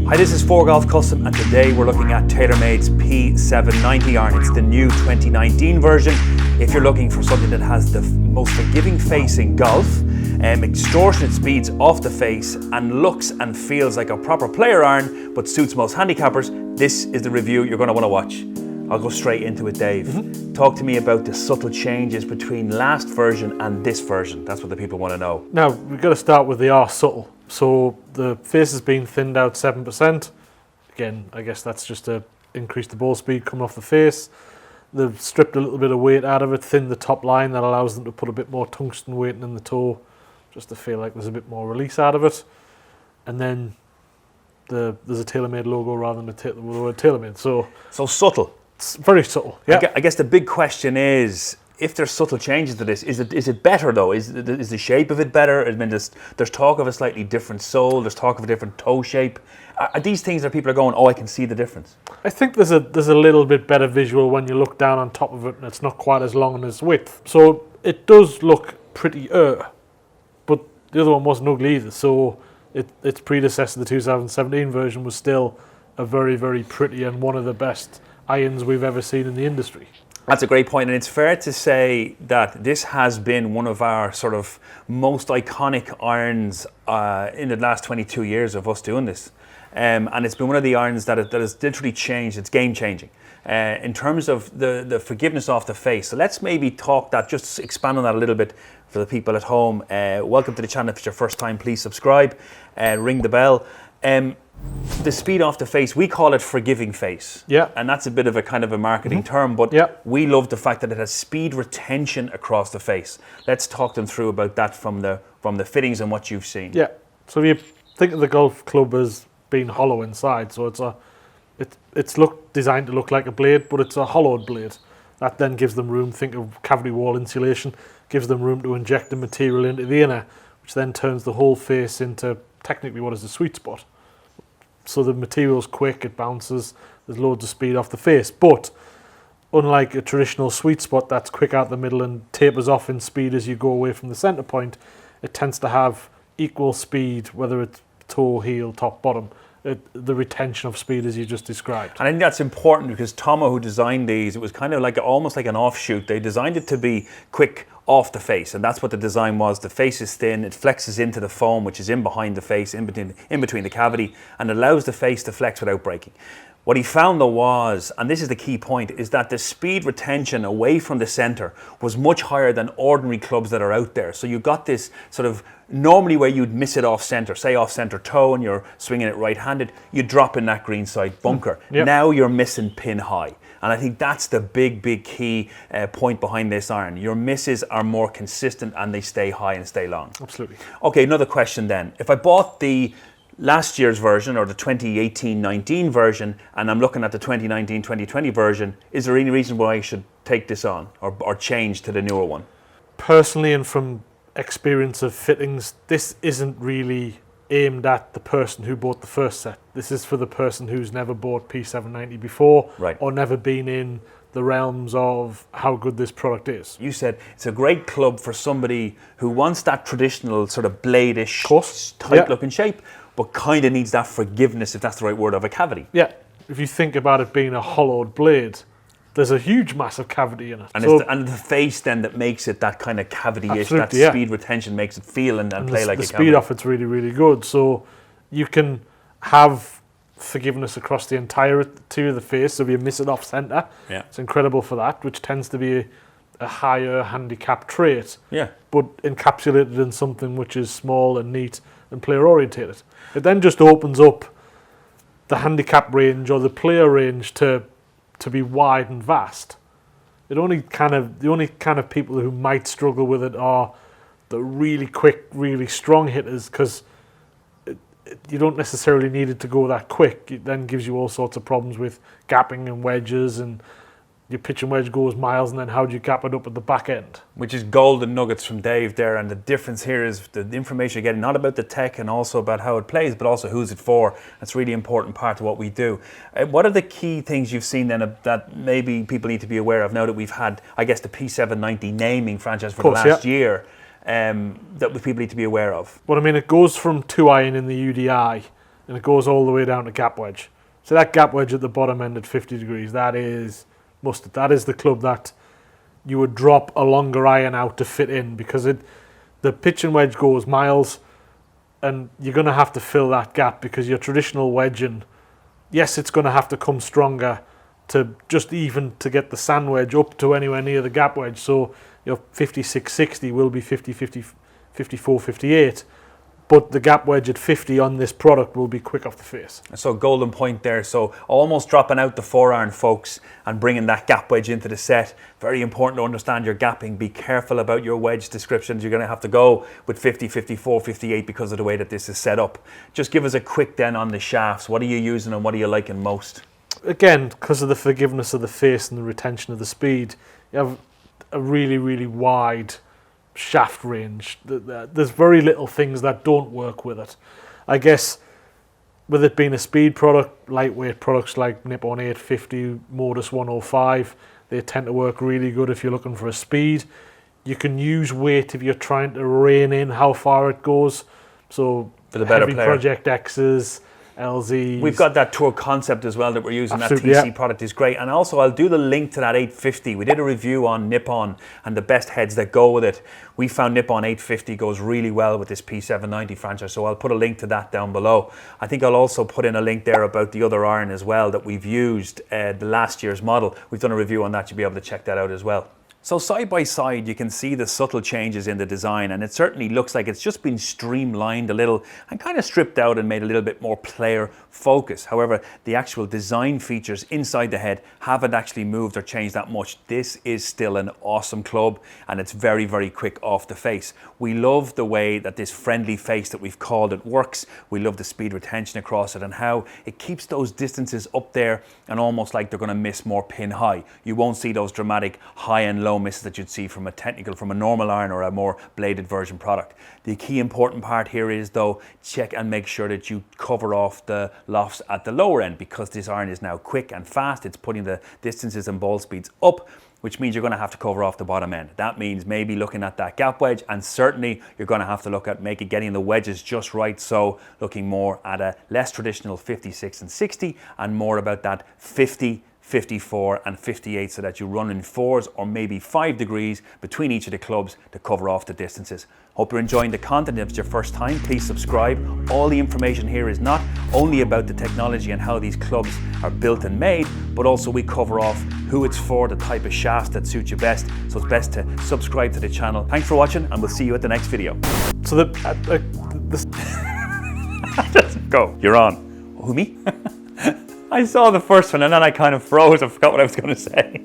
Hi, this is ForeGolf Custom, and today we're looking at TaylorMade's P790 iron. It's the new 2019 version. If you're looking for something that has the most forgiving face in golf, extortionate speeds off the face, and looks and feels like a proper player iron, but suits most handicappers, this is the review you're going to want to watch. I'll go straight into it, Dave. Talk to me about the subtle changes between last version and this version. That's what the people want to know. Now, we've got to start with the subtle. So the face has been thinned out 7%. Again, I guess that's just to increase the ball speed coming off the face. They've stripped a little bit of weight out of it, thinned the top line. That allows them to put a bit more tungsten weight in the toe, just to feel like there's a bit more release out of it. And then there's a TaylorMade logo rather than the word TaylorMade. So subtle. It's very subtle. Yeah. I guess the big question is, if there's subtle changes to this, is it better though? Is the shape of it better? I mean, there's talk of a slightly different sole. There's talk of a different toe shape. Are these things that people are going, oh, I can see the difference? I think there's a little bit better visual when you look down on top of it, and it's not quite as long in its width. So it does look prettier, but the other one wasn't ugly either. So its predecessor, the 2017 version, was still a very, very pretty and one of the best irons we've ever seen in the industry. That's a great point, and it's fair to say that this has been one of our sort of most iconic irons in the last 22 years of us doing this. And it's been one of the irons that has literally changed. It's game changing in terms of the forgiveness off the face. So let's maybe talk that, just expand on that a little bit for the people at home. Welcome to the channel. If it's your first time, please subscribe, ring the bell. The speed off the face, we call it forgiving face. Yeah. And that's a bit of a kind of a marketing term, but we love the fact that it has speed retention across the face. Let's talk them through about that from the fittings and what you've seen. Yeah. So if you think of the golf club as being hollow inside, so it's designed to look like a blade, but it's a hollowed blade. That then gives them room, think of cavity wall insulation, gives them room to inject the material into the inner, which then turns the whole face into technically what is the sweet spot. So the material's quick, it bounces, there's loads of speed off the face. But unlike a traditional sweet spot that's quick out the middle and tapers off in speed as you go away from the center point, it tends to have equal speed, whether it's toe, heel, top, bottom. The retention of speed as you just described. And I think that's important because Tomo, who designed these, it was kind of like almost like an offshoot. They designed it to be quick off the face, and that's what the design was. The face is thin, it flexes into the foam, which is in behind the face, in between the cavity, and allows the face to flex without breaking. What he found though was, and this is the key point, is that the speed retention away from the center was much higher than ordinary clubs that are out there. So you got this sort of, normally where you'd miss it off center, say off center toe and you're swinging it right-handed, you drop in that greenside bunker. Yep. Now you're missing pin high. And I think that's the big key point behind this iron. Your misses are more consistent and they stay high and stay long. Absolutely. Okay, another question then. If I bought the last year's version or the 2018-19 version and I'm looking at the 2019-2020 version, is there any reason why I should take this on or change to the newer one? Personally, and from experience of fittings, this isn't really aimed at the person who bought the first set. This is for the person who's never bought P790 before, right, or never been in the realms of how good this product is. You said it's a great club for somebody who wants that traditional sort of blade-ish type looking shape, but kind of needs that forgiveness, if that's the right word, of a cavity. Yeah, if you think about it being a hollowed blade, there's a huge, massive cavity in it. And, so, it's the face then that makes it that kind of cavity-ish, that speed retention makes it feel and play like a cavity. The speed off it's really, really good. So you can have forgiveness across the entirety of the face, so if you miss it off centre, it's incredible for that, which tends to be a higher handicap trait, but encapsulated in something which is small and neat and player orientated. It then just opens up the handicap range or the player range to be wide and vast. The only kind of people who might struggle with it are the really quick, really strong hitters, because you don't necessarily need it to go that quick. It then gives you all sorts of problems with gapping and wedges, and your pitch and wedge goes miles, and then how do you gap it up at the back end? Which is golden nuggets from Dave there, and the difference here is the information you're getting, not about the tech and also about how it plays, but also who's it for. That's a really important part of what we do. What are the key things you've seen then that maybe people need to be aware of now that we've had, I guess, the P790 naming franchise for the last year, that people need to be aware of? Well, I mean, it goes from 2 iron in the UDI and it goes all the way down to gap wedge. So that gap wedge at the bottom end at 50 degrees, that is mustard. That is the club that you would drop a longer iron out to fit in, because the pitch and wedge goes miles, and you're going to have to fill that gap, because your traditional wedging, yes, it's going to have to come stronger to just even to get the sand wedge up to anywhere near the gap wedge. So your 56-60 will be 54-58, but the gap wedge at 50 on this product will be quick off the face. So golden point there. So almost dropping out the 4-iron, folks, and bringing that gap wedge into the set. Very important to understand your gapping. Be careful about your wedge descriptions. You're going to have to go with 50, 54, 58 because of the way that this is set up. Just give us a quick then on the shafts. What are you using and what are you liking most? Again, because of the forgiveness of the face and the retention of the speed, you have a really, really wide shaft range. There's very little things that don't work with it. I guess with it being a speed product, lightweight products like Nippon 850, Modus 105, they tend to work really good if you're looking for a speed. You can use weight if you're trying to rein in how far it goes. So for the better heavy player. Project X's, LZs. We've got that Tour concept as well that we're using. Absolutely, that TC yeah. product is great. And also I'll do the link to that 850. We did a review on Nippon and the best heads that go with it. We found Nippon 850 goes really well with this P790 franchise, so I'll put a link to that down below. I think I'll also put in a link there about the other iron as well that we've used, the last year's model. We've done a review on that. You'll be able to check that out as well. So side by side, you can see the subtle changes in the design, and it certainly looks like it's just been streamlined a little and kind of stripped out and made a little bit more player focus. However, the actual design features inside the head haven't actually moved or changed that much. This is still an awesome club, and it's very, very quick off the face. We love the way that this friendly face that we've called it works. We love the speed retention across it and how it keeps those distances up there and almost like they're going to miss more pin high. You won't see those dramatic high and low misses that you'd see from a normal iron or a more bladed version product. The key important part here is though, check and make sure that you cover off the lofts at the lower end, because this iron is now quick and fast. It's putting the distances and ball speeds up, which means you're going to have to cover off the bottom end. That means maybe looking at that gap wedge, and certainly you're going to have to look at getting the wedges just right. So looking more at a less traditional 56 and 60 and more about that 50, 54 and 58, so that you run in 4s or maybe 5 degrees between each of the clubs to cover off the distances. Hope you're enjoying the content. If it's your first time, please subscribe. All the information here is not only about the technology and how these clubs are built and made, but also we cover off who it's for, the type of shafts that suit you best. So it's best to subscribe to the channel. Thanks for watching, and we'll see you at the next video. So Go, you're on. Who, me? I saw the first one and then I kind of froze. I forgot what I was going to say.